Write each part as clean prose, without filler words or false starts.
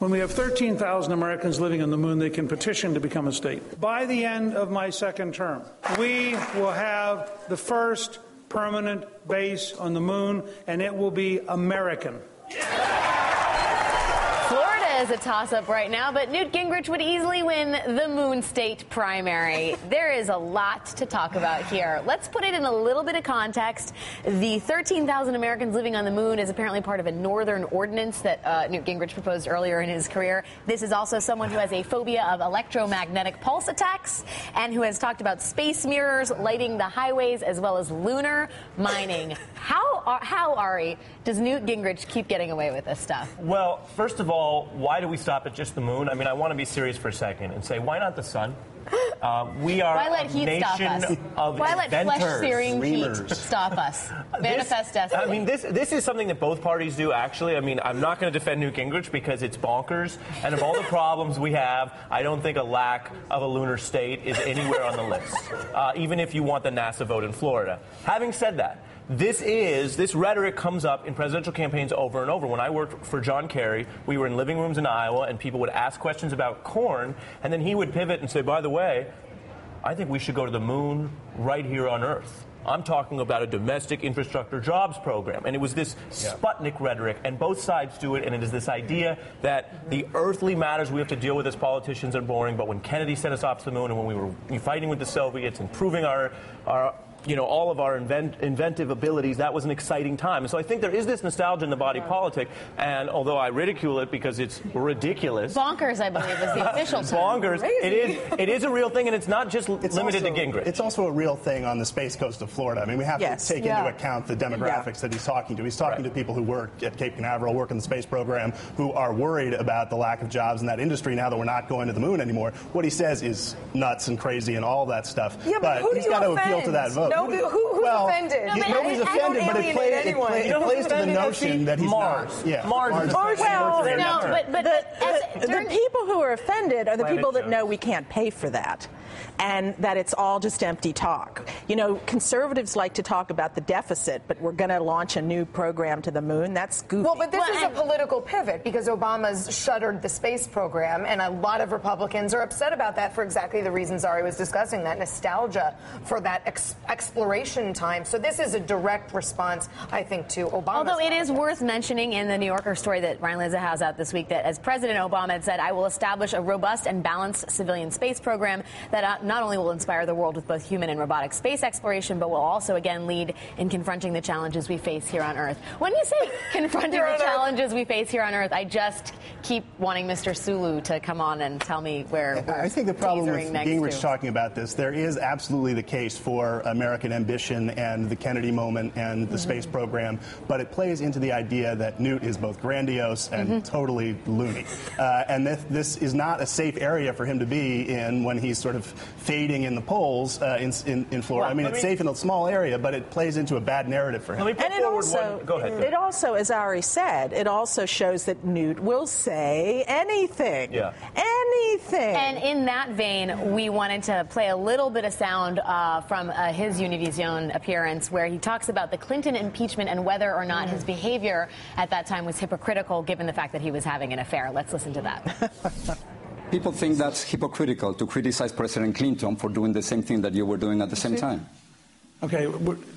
When we have 13,000 Americans living on the moon, they can petition to become a state. By the end of my second term, we will have the first permanent base on the moon, and it will be American. Florida is a toss-up right now, but Newt Gingrich would easily win the moon state primary. There is a lot to talk about here. Let's put it in a little bit of context. The 13,000 Americans living on the moon is apparently part of a northern ordinance that Newt Gingrich proposed earlier in his career. This is also someone who has a phobia of electromagnetic pulse attacks and who has talked about space mirrors lighting the highways as well as lunar mining. How, Ari, does Newt Gingrich keep getting away with this stuff? Well, first of all, why do we stop at just the moon? I mean, I want to be serious for a second and say, why not the sun? We are Why let a heat nation stop us? of Why let inventors, flesh-searing heat dreamers. stop us? Manifest destiny. I mean, this is something that both parties do, actually. I mean, I'm not going to defend Newt Gingrich because it's bonkers. And of all the problems we have, I don't think a lack of a lunar state is anywhere on the list, even if you want the NASA vote in Florida. Having said that, this rhetoric comes up in presidential campaigns over and over. When I worked for John Kerry, we were in living rooms in Iowa, and people would ask questions about corn, and then he would pivot and say, by the way, I think we should go to the moon right here on Earth. I'm talking about a domestic infrastructure jobs program. And it was this Sputnik rhetoric, and both sides do it, and it is this idea that the earthly matters we have to deal with as politicians are boring, but when Kennedy sent us off to the moon and when we were fighting with the Soviets, improving our all of our inventive abilities, that was an exciting time. And so I think there is this nostalgia in the body politic, and although I ridicule it because it's ridiculous. Bonkers, I believe, is the official term. Bonkers. It is a real thing, and it's not just limited to Gingrich. It's also a real thing on the space coast of Florida. I mean, we have to take into account the demographics that he's talking to. He's talking to people who work at Cape Canaveral, work in the space program, who are worried about the lack of jobs in that industry now that we're not going to the moon anymore. What he says is nuts and crazy and all that stuff. Yeah, but he's got to appeal to that vote. Who's offended? Nobody's offended, but it plays to the notion that he's Mars. not. Yeah, Mars. Well, the people who are offended are the people that know we can't pay for that, and that it's all just empty talk. You know, conservatives like to talk about the deficit, but we're going to launch a new program to the moon. That's goofy. Well, but this is a political pivot because Obama's shuttered the space program, and a lot of Republicans are upset about that for exactly the reasons Ari was discussing, that nostalgia for that exploration time. So this is a direct response, I think, to Obama. Although it is worth mentioning in the New Yorker story that Ryan Lanza has out this week that as President Obama had said, I will establish a robust and balanced civilian space program that not only will inspire the world with both human and robotic space exploration, but will also, again, lead in confronting the challenges we face here on Earth. When you say confronting the challenges we face here on Earth, I just keep wanting Mr. Sulu to come on and tell me where I think the problem with Gingrich talking about this, there is absolutely the case for American ambition and the Kennedy moment and the space program, but it plays into the idea that Newt is both grandiose and totally loony. And this is not a safe area for him to be in when he's sort of fading in the polls in Florida. Well, I mean, it's safe in a small area, but it plays into a bad narrative for him. And it also, as Ari said, it also shows that Newt will say anything. Yeah. Anything. And in that vein, we wanted to play a little bit of sound from his Univision appearance where he talks about the Clinton impeachment and whether or not his behavior at that time was hypocritical given the fact that he was having an affair. Let's listen to that. People think that's hypocritical to criticize President Clinton for doing the same thing that you were doing at the same time. Okay,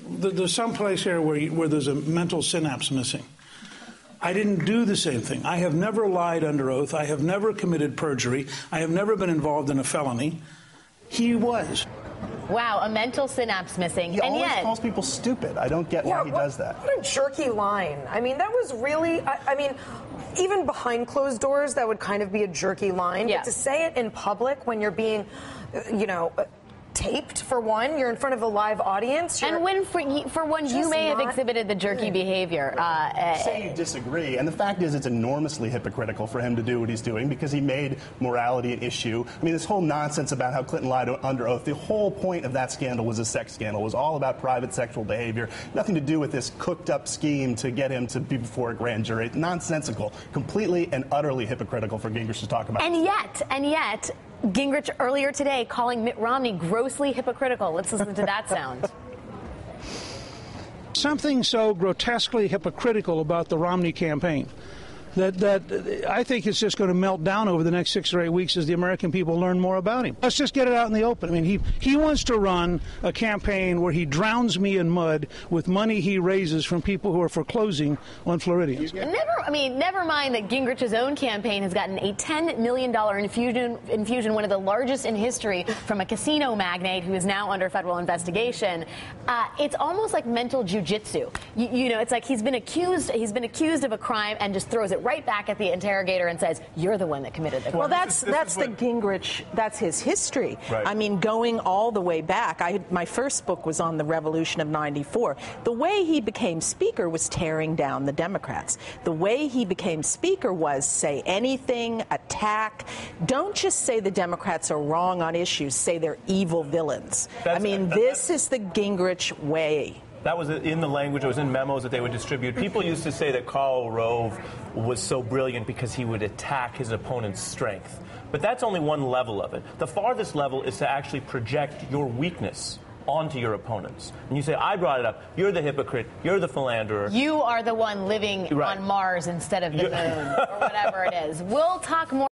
there's some place here where there's a mental synapse missing. I didn't do the same thing. I have never lied under oath. I have never committed perjury. I have never been involved in a felony. He was. Wow, a mental synapse missing. He always calls people stupid. I don't get why he does that. What a jerky line. I mean, that was really, I mean, even behind closed doors, that would kind of be a jerky line. Yeah. But to say it in public when you're being, taped, for one, you're in front of a live audience. And when, for one, you may have exhibited the jerky behavior. Say you disagree, and the fact is it's enormously hypocritical for him to do what he's doing because he made morality an issue. I mean, this whole nonsense about how Clinton lied under oath, the whole point of that scandal was a sex scandal. It was all about private sexual behavior. Nothing to do with this cooked-up scheme to get him to be before a grand jury. Nonsensical. Completely and utterly hypocritical for Gingrich to talk about. And yet, Gingrich earlier today calling Mitt Romney grossly hypocritical. Let's listen to that sound. Something so grotesquely hypocritical about the Romney campaign that I think it's just going to melt down over the next 6 or 8 weeks as the American people learn more about him. Let's just get it out in the open. I mean, he wants to run a campaign where he drowns me in mud with money he raises from people who are foreclosing on Floridians. Never mind that Gingrich's own campaign has gotten a $10 million infusion, one of the largest in history, from a casino magnate who is now under federal investigation. It's almost like mental jujitsu. You know, it's like he's been accused of a crime and just throws it right back at the interrogator and says, "You're the one that committed the crime." Well, that's the Gingrich. That's his history. Right. I mean, going all the way back. My first book was on the Revolution of '94. The way he became Speaker was tearing down the Democrats. The way he became Speaker was say anything, attack. Don't just say the Democrats are wrong on issues. Say they're evil villains. This is the Gingrich way. That was in the language. It was in memos that they would distribute. People used to say that Karl Rove was so brilliant because he would attack his opponent's strength. But that's only one level of it. The farthest level is to actually project your weakness onto your opponents. And you say, I brought it up. You're the hypocrite. You're the philanderer. You are the one living on Mars instead of the moon, or whatever it is. We'll talk more.